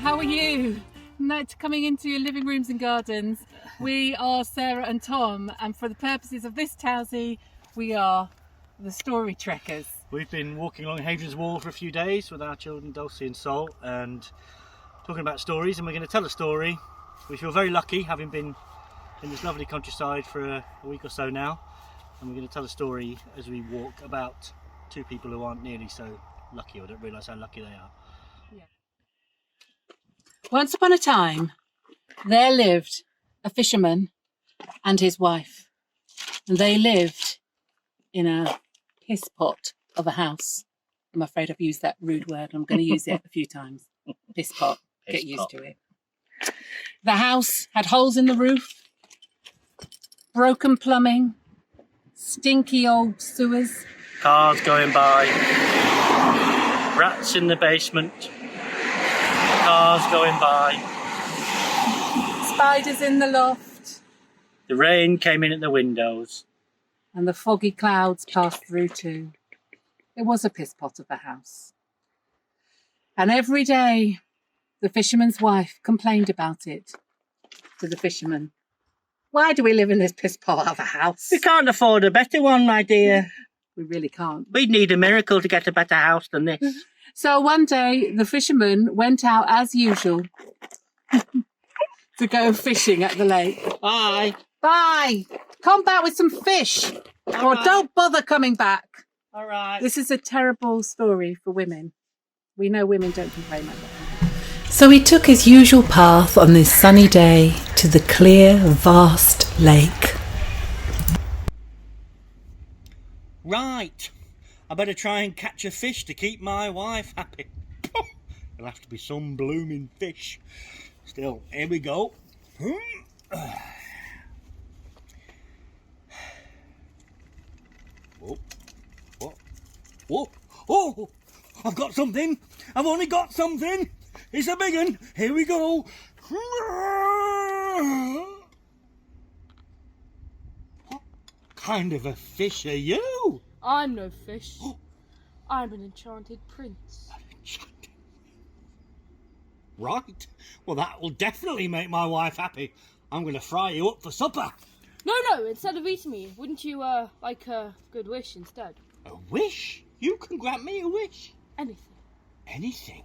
how are you? Night coming into your living rooms and gardens. We are Sarah and Tom, and for the purposes of this towsie, we are the Story Trekkers. We've been walking along Hadrian's Wall for a few days with our children Dulcie and Sol, and talking about stories, and we're going to tell a story. We feel very lucky having been in this lovely countryside for a week or so now, and we're going to tell a story as we walk about two people who aren't nearly so lucky or don't realise how lucky they are. Yeah. Once upon a time, there lived a fisherman and his wife, and they lived in a piss pot of a house. I'm afraid I've used that rude word. I'm going to use it a few times. Piss pot. Get used to it. The house had holes in the roof, broken plumbing, stinky old sewers, Cars going by, rats in the basement, cars going by, spiders in the loft, the rain came in at the windows, and the foggy clouds passed through too. It was a piss pot of a house. And every day, the fisherman's wife complained about it to the fisherman. Why do we live in this piss pot of a house? We can't afford a better one, my dear. We really can't. We'd need a miracle to get a better house than this. So one day, the fisherman went out as usual to go fishing at the lake. Bye. Bye! Come back with some fish, or don't bother coming back. All right. This is a terrible story for women. We know women don't complain like that. So he took his usual path on this sunny day to the clear, vast lake. Right. I better try and catch a fish to keep my wife happy. It'll have to be some blooming fish. Still, here we go. Whoa. What? Whoa. Oh! I've got something. I've only got something. It's a big one. Here we go. What kind of a fish are you? I'm no fish. I'm an enchanted prince. Right. Well, that will definitely make my wife happy. I'm going to fry you up for supper. No, instead of eating me, wouldn't you, like a good wish instead? A wish? You can grant me a wish. Anything. Anything?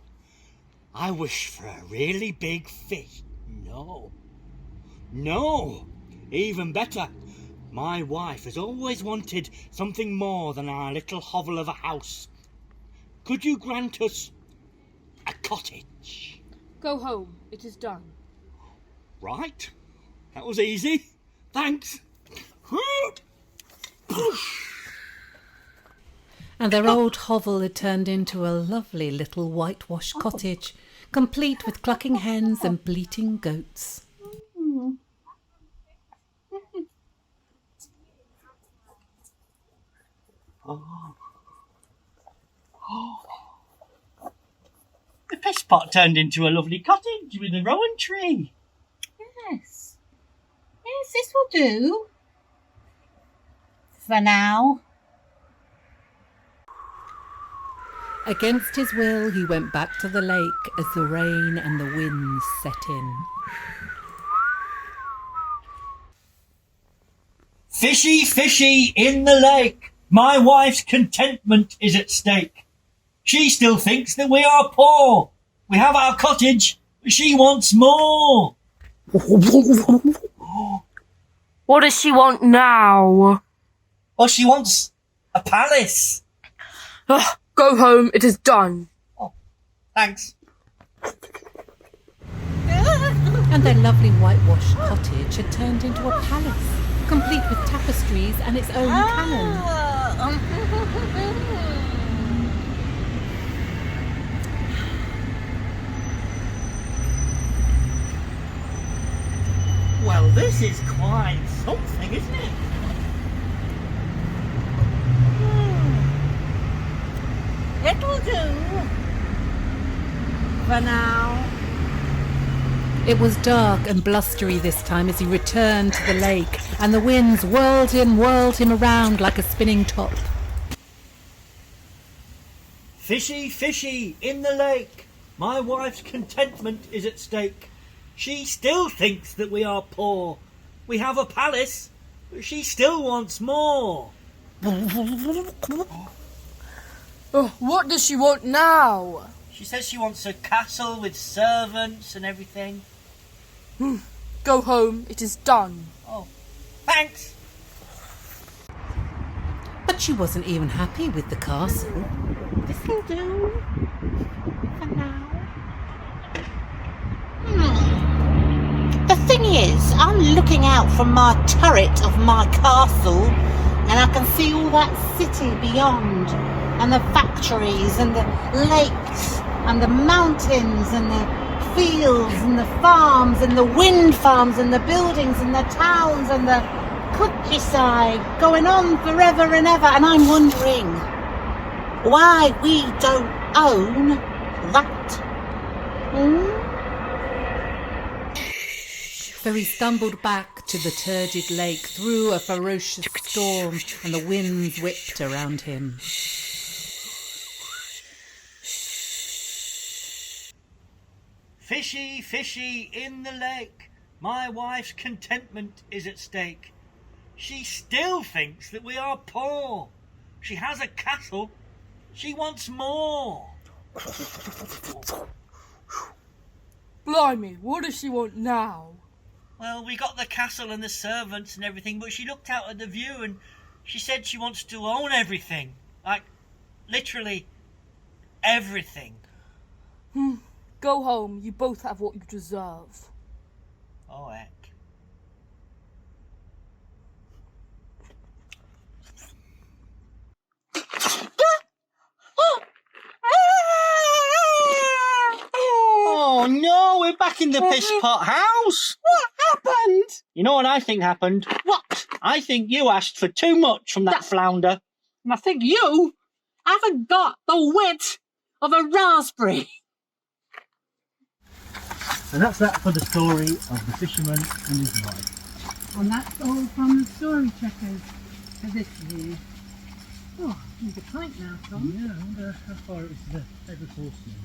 I wish for a really big fish. No. Even better. My wife has always wanted something more than our little hovel of a house. Could you grant us a cottage? Go home. It is done. Right. That was easy. Thanks. And their old hovel had turned into a lovely little whitewashed cottage, complete with clucking hens and bleating goats. The piss pot turned into a lovely cottage with a rowan tree. Yes, this will do. For now. Against his will, he went back to the lake as the rain and the winds set in. Fishy, fishy in the lake. My wife's contentment is at stake. She still thinks that we are poor. We have our cottage, but she wants more. What does she want now? Well, she wants a palace. Go home. It is done. Thanks. And their lovely whitewashed cottage had turned into a palace, complete with tapestries and its own cannon. Well, this is quite something, isn't it? It'll do. For now. It was dark and blustery this time as he returned to the lake, and the winds whirled him around like a spinning top. Fishy, fishy in the lake. My wife's contentment is at stake. She still thinks that we are poor. We have a palace, but she still wants more. What does she want now? She says she wants a castle with servants and everything. Go home, it is done. Oh, thanks. But she wasn't even happy with the castle. This'll do. For now. The thing is, I'm looking out from my turret of my castle, and I can see all that city beyond, and the factories, and the lakes, and the mountains, and the fields, and the farms, and the wind farms, and the buildings, and the towns, and the countryside, going on forever and ever, and I'm wondering why we don't own that. So he stumbled back to the turgid lake through a ferocious storm, and the winds whipped around him. Fishy, fishy in the lake. My wife's contentment is at stake. She still thinks that we are poor. She has a castle. She wants more. Blimey, what does she want now? Well, we got the castle and the servants and everything, but she looked out at the view and she said she wants to own everything. Like, literally everything. Go home, you both have what you deserve. Oh, heck. Oh no, we're back in the piss pot house. What happened? You know what I think happened? What? I think you asked for too much from that flounder. And I think you haven't got the wit of a raspberry. And that's that for the story of the fisherman and his wife. And that's all from the story checkers for this year. Oh, I need a pint now, Tom. Yeah, I wonder how far it is to the Edward Horseman.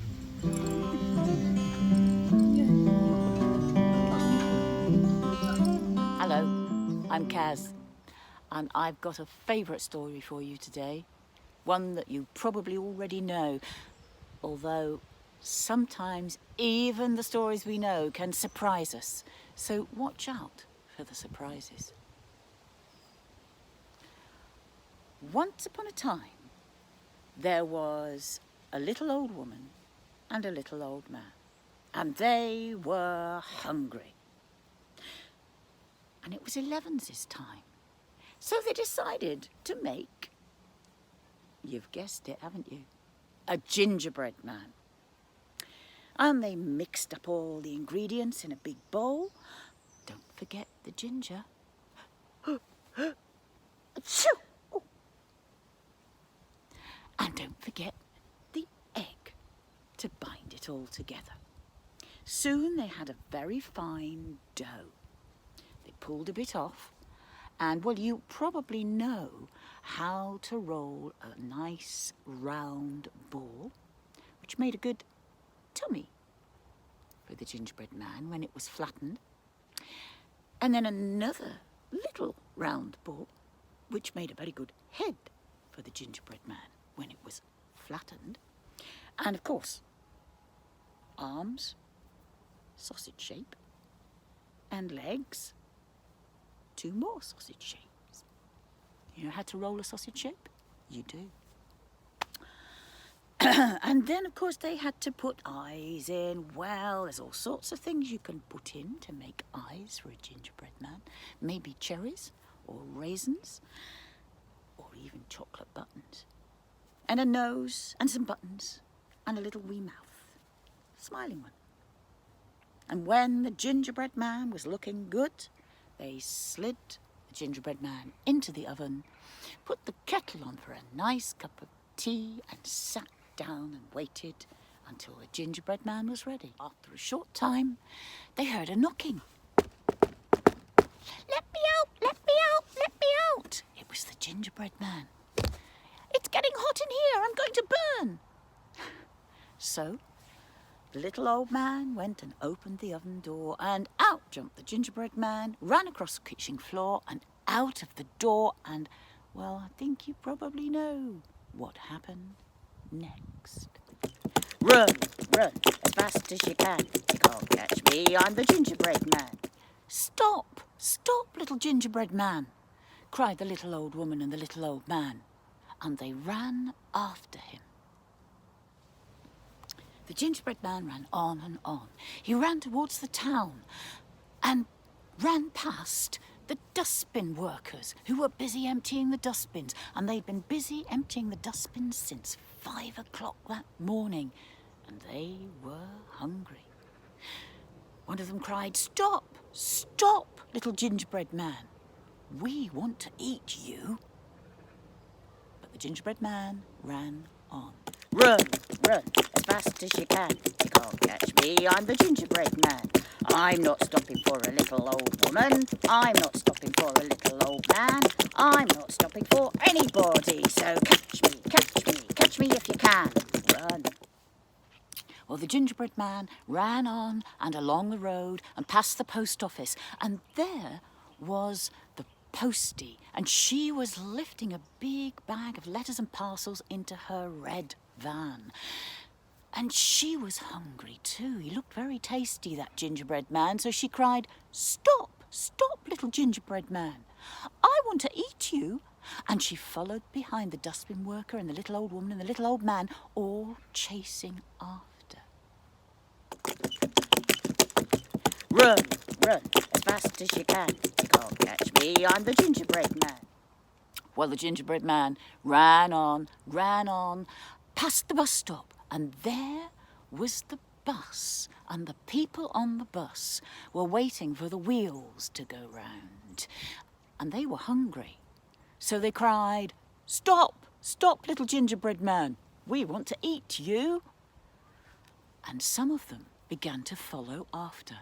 Hello, I'm Kaz, and I've got a favourite story for you today. One that you probably already know, although sometimes even the stories we know can surprise us. So watch out for the surprises. Once upon a time, there was a little old woman and a little old man, and they were hungry. And it was 11's time. So they decided to make, you've guessed it, haven't you, a gingerbread man. And they mixed up all the ingredients in a big bowl. Don't forget the ginger. Achoo! Oh. And don't forget the egg to bind it all together. Soon they had a very fine dough. They pulled a bit off, and well, you probably know how to roll a nice round ball, which made a good tummy for the gingerbread man when it was flattened. And then another little round ball, which made a very good head for the gingerbread man when it was flattened. And of course, arms, sausage shape, and legs, 2 more sausage shapes. You know how to roll a sausage shape? You do. And then, of course, they had to put eyes in. Well, there's all sorts of things you can put in to make eyes for a gingerbread man. Maybe cherries or raisins or even chocolate buttons. And a nose and some buttons and a little wee mouth. Smiling one. And when the gingerbread man was looking good, they slid the gingerbread man into the oven, put the kettle on for a nice cup of tea, and sat down and waited until the gingerbread man was ready. After a short time, they heard a knocking. "Let me out! Let me out! Let me out!" It was the gingerbread man. "It's getting hot in here. I'm going to burn." So The little old man went and opened the oven door, and out jumped the gingerbread man, ran across the kitchen floor and out of the door, and, well, I think you probably know what happened next. Run, run, as fast as you can. You can't catch me, I'm the gingerbread man. Stop, stop, little gingerbread man, cried the little old woman and the little old man, and they ran after him. The gingerbread man ran on and on. He ran towards the town and ran past the dustbin workers who were busy emptying the dustbins, and they'd been busy emptying the dustbins since 5 o'clock that morning, and they were hungry. One of them cried, "Stop, stop, little gingerbread man. We want to eat you." But the gingerbread man ran on. Run, run, as fast as you can. You can't catch me, I'm the gingerbread man. I'm not stopping for a little old woman. I'm not stopping for a little old man. I'm not stopping for anybody. So catch me, catch me, catch me if you can. Run. Well, the gingerbread man ran on and along the road and past the post office, and there was the postie, and she was lifting a big bag of letters and parcels into her red van. And she was hungry too. He looked very tasty, that gingerbread man, so she cried, "Stop, stop, little gingerbread man. I want to eat you." And she followed behind the dustbin worker and the little old woman and the little old man, all chasing after. Run, run, as fast as you can. You can't catch me, I'm the gingerbread man. Well, the gingerbread man ran on, past the bus stop, and there was the bus, and the people on the bus were waiting for the wheels to go round, and they were hungry. So they cried, "Stop, stop, little gingerbread man. We want to eat you." And some of them began to follow after.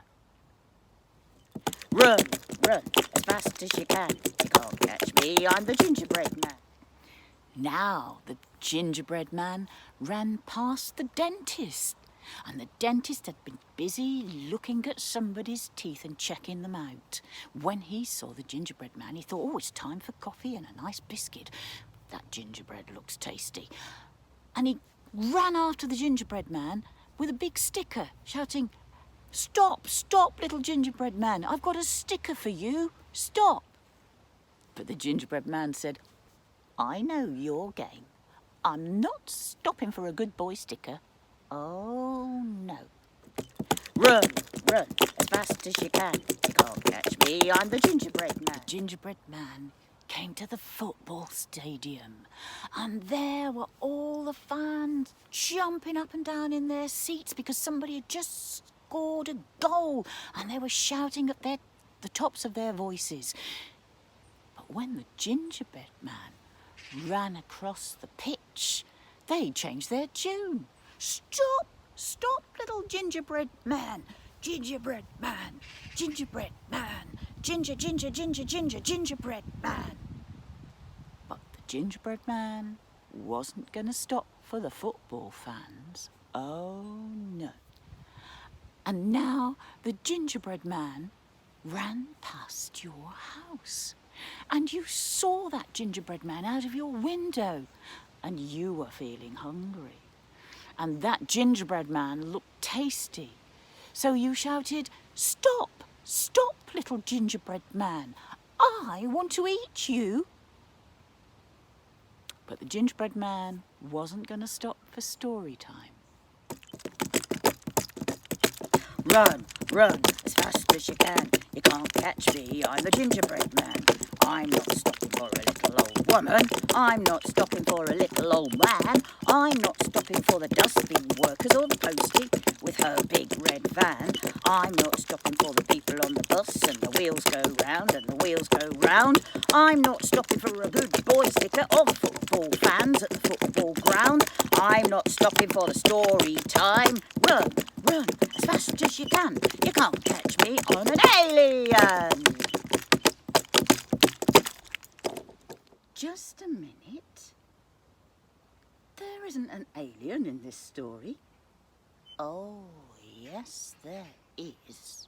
Run, run, as fast as you can. You can't catch me, I'm the gingerbread man. Now the gingerbread man ran past the dentist, and the dentist had been busy looking at somebody's teeth and checking them out. When he saw the gingerbread man, he thought, "Oh, it's time for coffee and a nice biscuit. That gingerbread looks tasty." And he ran after the gingerbread man with a big sticker, shouting, "Stop, stop, little gingerbread man. I've got a sticker for you. Stop." But the gingerbread man said, "I know your game. I'm not stopping for a good boy sticker. Oh, no. Run, run, as fast as you can. You can't catch me, I'm the gingerbread man." The gingerbread man came to the football stadium, and there were all the fans jumping up and down in their seats because somebody had just scored a goal, and they were shouting at the tops of their voices. But when the gingerbread man ran across the pitch, they changed their tune. "Stop, stop, little gingerbread man. Gingerbread man, gingerbread man. Ginger, ginger, ginger, ginger, gingerbread man." But the gingerbread man wasn't going to stop for the football fans. Oh, no. And now the gingerbread man ran past your house, and you saw that gingerbread man out of your window, and you were feeling hungry. And that gingerbread man looked tasty. So you shouted, "Stop, stop, little gingerbread man. I want to eat you." But the gingerbread man wasn't going to stop for story time. Run, run, as fast as you can. You can't catch me, I'm the gingerbread man. I'm not stopping for a little old woman. I'm not stopping for a little old man. I'm not stopping for the dustbin workers or the postie with her big red van. I'm not stopping for the people on the bus, and the wheels go round and the wheels go round. I'm not stopping for a good boy sticker or the football fans at the football ground. I'm not stopping for the story time. Run, run, as fast as you can. You can't catch me, I'm an alien. Just a minute. There isn't an alien in this story. Oh, yes, there is.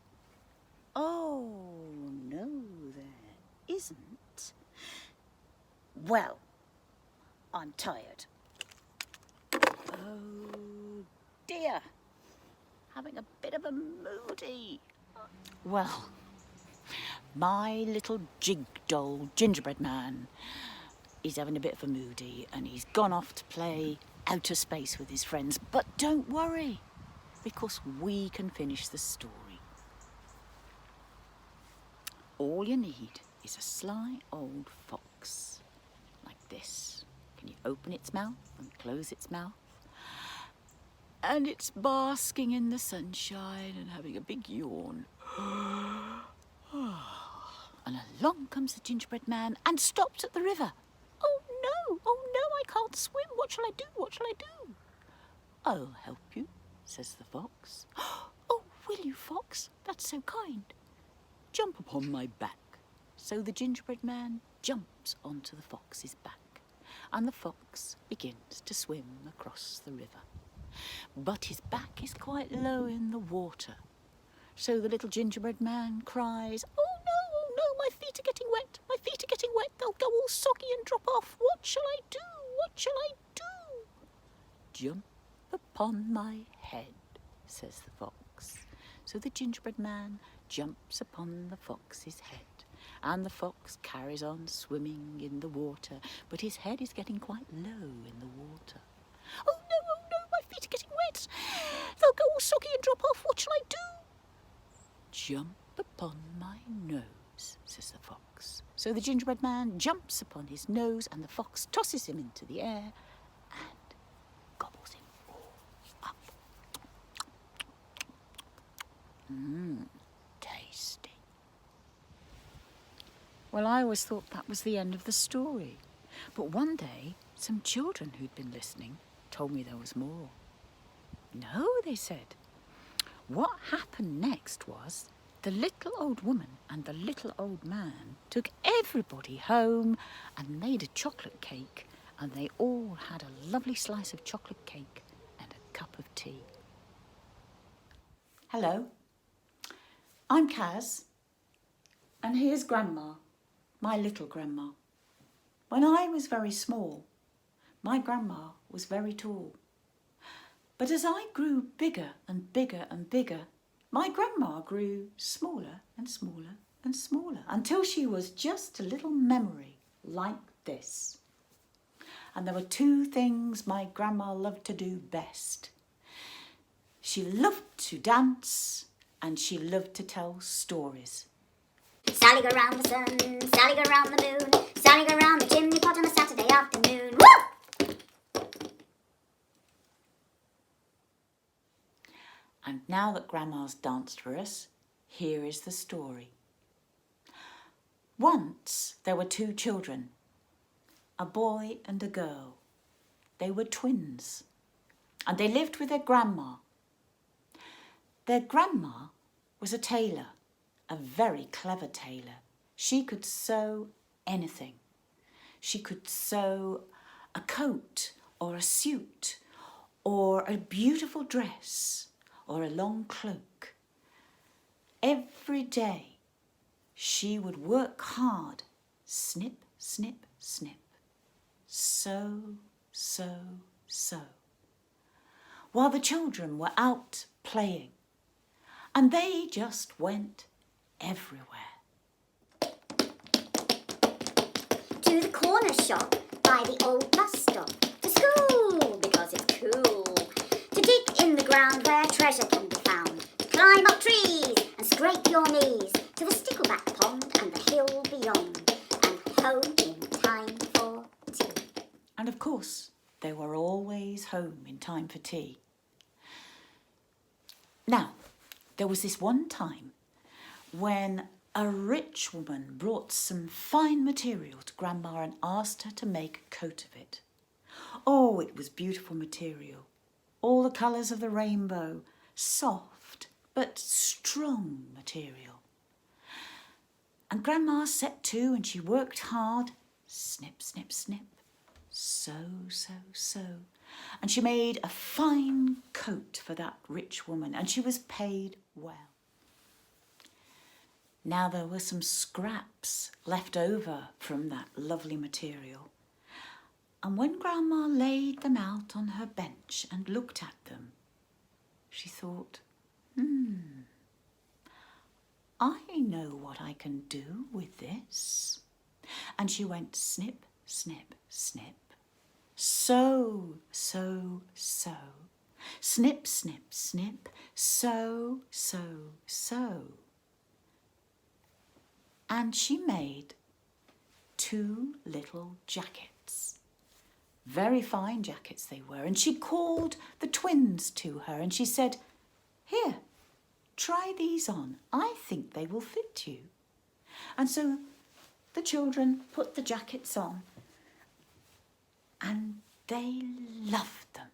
Oh, no, there isn't. Well, I'm tired. Oh, dear. Having a bit of a moody. Well, my little jig doll gingerbread man is having a bit of a moody and he's gone off to play outer space with his friends. But don't worry, because we can finish the story. All you need is a sly old fox, like this. Can you open its mouth and close its mouth? And it's basking in the sunshine and having a big yawn. And along comes the gingerbread man and stops at the river. Oh no, I can't swim. What shall I do? What shall I do? I'll help you, says the fox. Oh, will you, fox? That's so kind. Jump upon my back. So the gingerbread man jumps onto the fox's back, and the fox begins to swim across the river. But his back is quite low in the water. So the little gingerbread man cries, oh no, my feet are getting wet. My feet are getting wet. They'll go all soggy and drop off. What shall I do? What shall I do? Jump upon my head, says the fox. So the gingerbread man jumps upon the fox's head, and the fox carries on swimming in the water, but his head is getting quite low in the water. Oh no, my feet are getting wet. They'll go all soggy and drop off. What shall I do? Jump upon my nose, says the fox. So the gingerbread man jumps upon his nose, and the fox tosses him into the air and gobbles him all up. Tasty. Well, I always thought that was the end of the story. But one day, some children who'd been listening told me there was more. No, they said. What happened next was the little old woman and the little old man took everybody home and made a chocolate cake, and they all had a lovely slice of chocolate cake and a cup of tea. Hello, I'm Kaz, and here's Grandma, my little grandma. When I was very small, my grandma was very tall. But as I grew bigger and bigger and bigger, my grandma grew smaller and smaller and smaller until she was just a little memory like this. And there were two things my grandma loved to do best. She loved to dance and she loved to tell stories. Sally go round the sun, Sally go round the moon, Sally go round the chimney pot on a Saturday afternoon. Woo! And now that Grandma's danced for us, here is the story. Once there were two children, a boy and a girl. They were twins, and they lived with their grandma. Their grandma was a tailor, a very clever tailor. She could sew anything. She could sew a coat or a suit or a beautiful dress or a long cloak. Every day she would work hard, snip, snip, snip, sew, while the children were out playing, and they just went everywhere. To the corner shop by the old bus stop. For school, because it's cool. To dig in the ground where treasure can be found. To climb up trees and scrape your knees. To the stickleback pond and the hill beyond. And home in time for tea. And of course, they were always home in time for tea. Now, there was this one time when a rich woman brought some fine material to Grandma and asked her to make a coat of it. Oh, it was beautiful material. All the colours of the rainbow, soft but strong material. And Grandma set to and she worked hard, snip, snip, snip, sew, And she made a fine coat for that rich woman, and she was paid well. Now there were some scraps left over from that lovely material, and when Grandma laid them out on her bench and looked at them, she thought, I know what I can do with this. And she went snip, snip, snip. Sew, sew, sew. Snip, snip, snip. Sew, sew, sew. And she made 2 little jackets. Very fine jackets they were. And she called the twins to her and she said, "Here, try these on. I think they will fit you." And so the children put the jackets on and they loved them.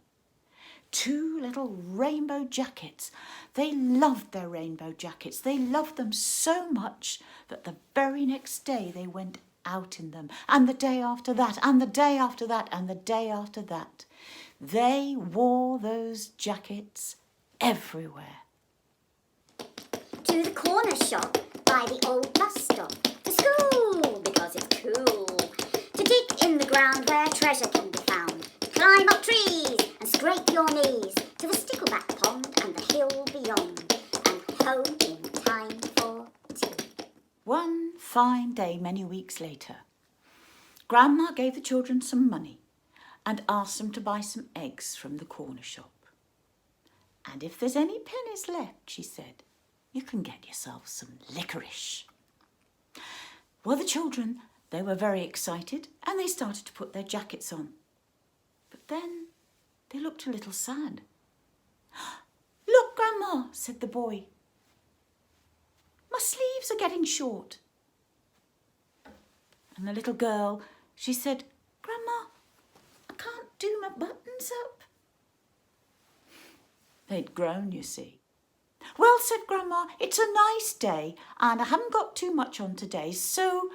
2 little rainbow jackets. They loved their rainbow jackets. They loved them so much that the very next day they went out in them, and the day after that, and the day after that, and the day after that. They wore those jackets everywhere. To the corner shop by the old bus stop. To school because it's cool. To dig in the ground where treasure can be found. To climb up trees and scrape your knees. To the stickleback pond and the hill beyond. And home in time for tea. One fine day many weeks later, Grandma gave the children some money and asked them to buy some eggs from the corner shop. "And if there's any pennies left," she said, "you can get yourselves some licorice." Well, the children, they were very excited and they started to put their jackets on. But then they looked a little sad. "Look, Grandma," said the boy. "My sleeves are getting short." And the little girl, she said, "Grandma, I can't do my buttons up." They'd grown, you see. "Well," said Grandma, "it's a nice day and I haven't got too much on today, so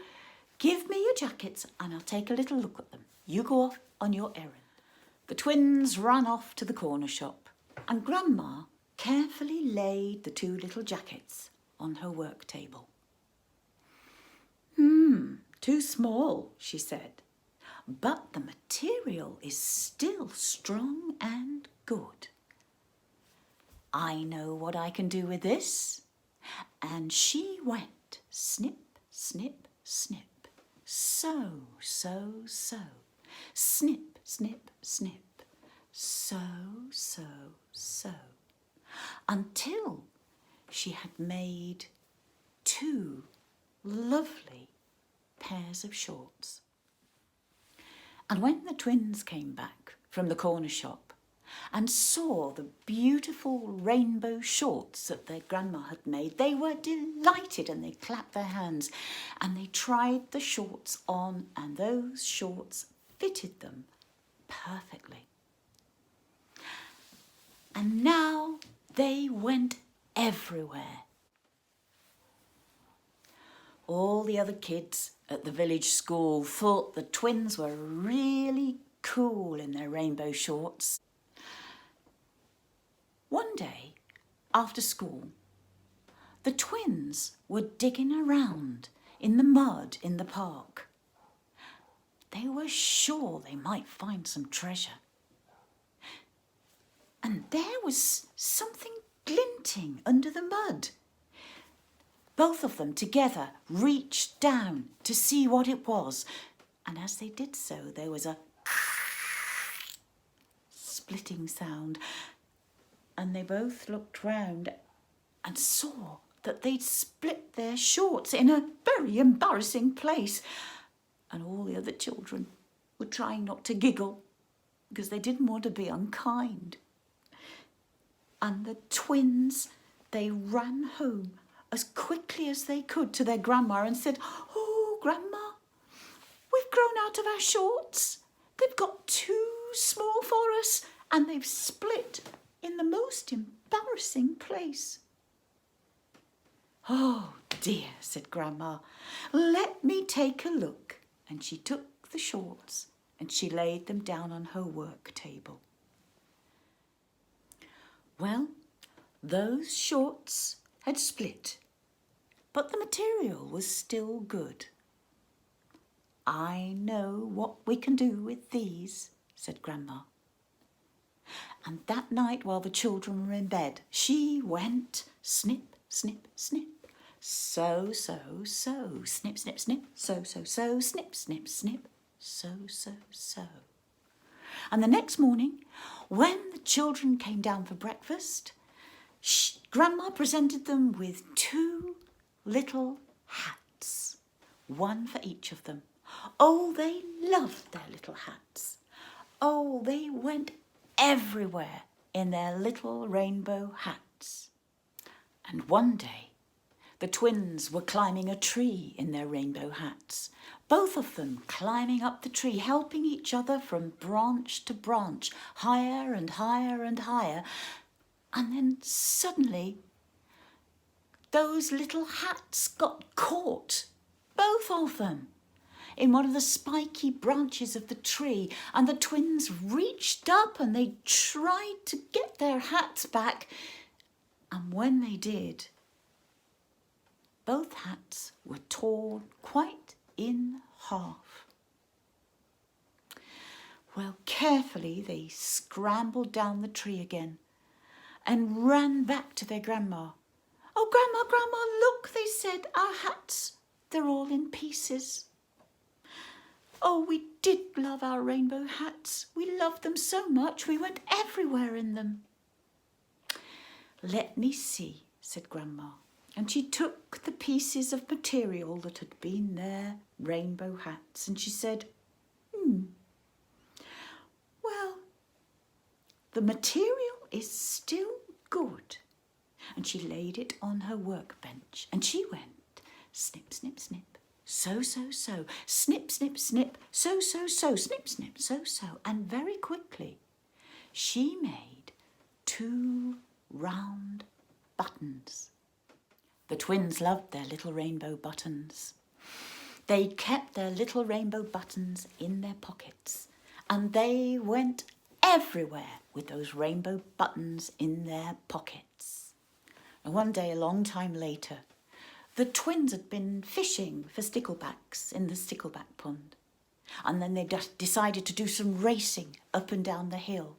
give me your jackets and I'll take a little look at them. You go off on your errand." The twins ran off to the corner shop and Grandma carefully laid the 2 little jackets on her work table. Too small," she said, "but the material is still strong and good. I know what I can do with this." And she went snip, snip, snip, sew, sew, sew, snip, snip, snip, sew, sew, sew, until she had made 2 lovely pairs of shorts. And when the twins came back from the corner shop and saw the beautiful rainbow shorts that their grandma had made, they were delighted and they clapped their hands and they tried the shorts on, and those shorts fitted them perfectly. And now they went everywhere. All the other kids at the village school thought the twins were really cool in their rainbow shorts. One day, after school, the twins were digging around in the mud in the park. They were sure they might find some treasure. And there was something glinting under the mud. Both of them together reached down to see what it was, and as they did so, there was a splitting sound, and they both looked round and saw that they'd split their shorts in a very embarrassing place, and all the other children were trying not to giggle because they didn't want to be unkind. And the twins, they ran home as quickly as they could to their grandma and said, "Oh, Grandma, we've grown out of our shorts. They've got too small for us and they've split in the most embarrassing place." "Oh dear," said Grandma, "let me take a look." And she took the shorts and she laid them down on her work table. Well, those shorts had split, but the material was still good. "I know what we can do with these," said Grandma. And that night, while the children were in bed, she went snip, snip, snip, so, so, so, snip, snip, snip, so, so, so, snip, snip, snip, so, so, so. And the next morning, when the children came down for breakfast, Grandma presented them with 2 little hats, one for each of them. Oh, they loved their little hats. Oh, they went everywhere in their little rainbow hats. And one day, the twins were climbing a tree in their rainbow hats, both of them climbing up the tree, helping each other from branch to branch, higher and higher and higher. And then suddenly, those little hats got caught, both of them, in one of the spiky branches of the tree, and the twins reached up and they tried to get their hats back. And when they did, both hats were torn quite in half. Well, carefully they scrambled down the tree again and ran back to their grandma. "Oh, Grandma, Grandma, look," they said, "our hats, they're all in pieces." Oh, we did love our rainbow hats. We loved them so much we went everywhere in them. "Let me see," said Grandma. And she took the pieces of material that had been their rainbow hats and she said, well, the material is still good." And she laid it on her workbench and she went snip, snip, snip, so, so, so, snip, snip, snip, so, so, so, snip, snip, so, so. And very quickly she made 2 round buttons. The twins loved their little rainbow buttons. They kept their little rainbow buttons in their pockets and they went everywhere with those rainbow buttons in their pockets. And one day, a long time later, the twins had been fishing for sticklebacks in the stickleback pond. And then they decided to do some racing up and down the hill.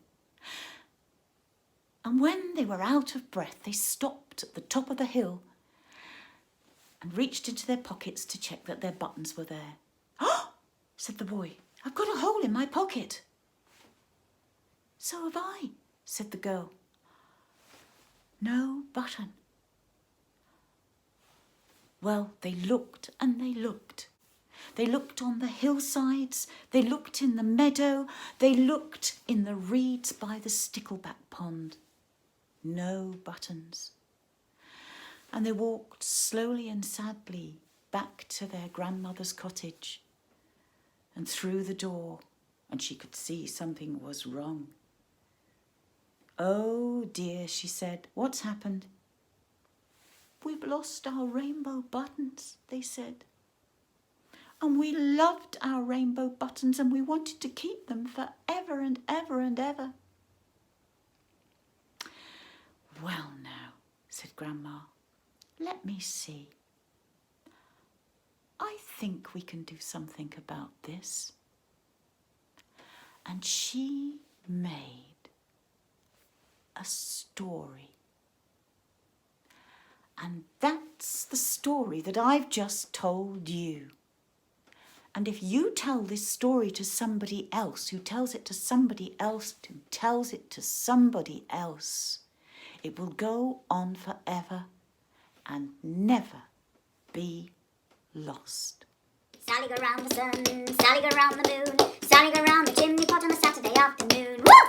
And when they were out of breath, they stopped at the top of the hill and reached into their pockets to check that their buttons were there. "Oh," said the boy, "I've got a hole in my pocket." "So have I," said the girl. "No button." Well, they looked and they looked. They looked on the hillsides, they looked in the meadow, they looked in the reeds by the stickleback pond. No buttons. And they walked slowly and sadly back to their grandmother's cottage and through the door, and she could see something was wrong. "Oh dear," she said, "what's happened?" "We've lost our rainbow buttons," they said. "And we loved our rainbow buttons and we wanted to keep them forever and ever and ever." "Well now," said Grandma, "let me see. I think we can do something about this." And she made a story. And that's the story that I've just told you. And if you tell this story to somebody else, who tells it to somebody else, who tells it to somebody else, it will go on forever and never be lost. Sally go round the sun, Sally go round the moon, Sally go round the chimney pot on a Saturday afternoon. Woo!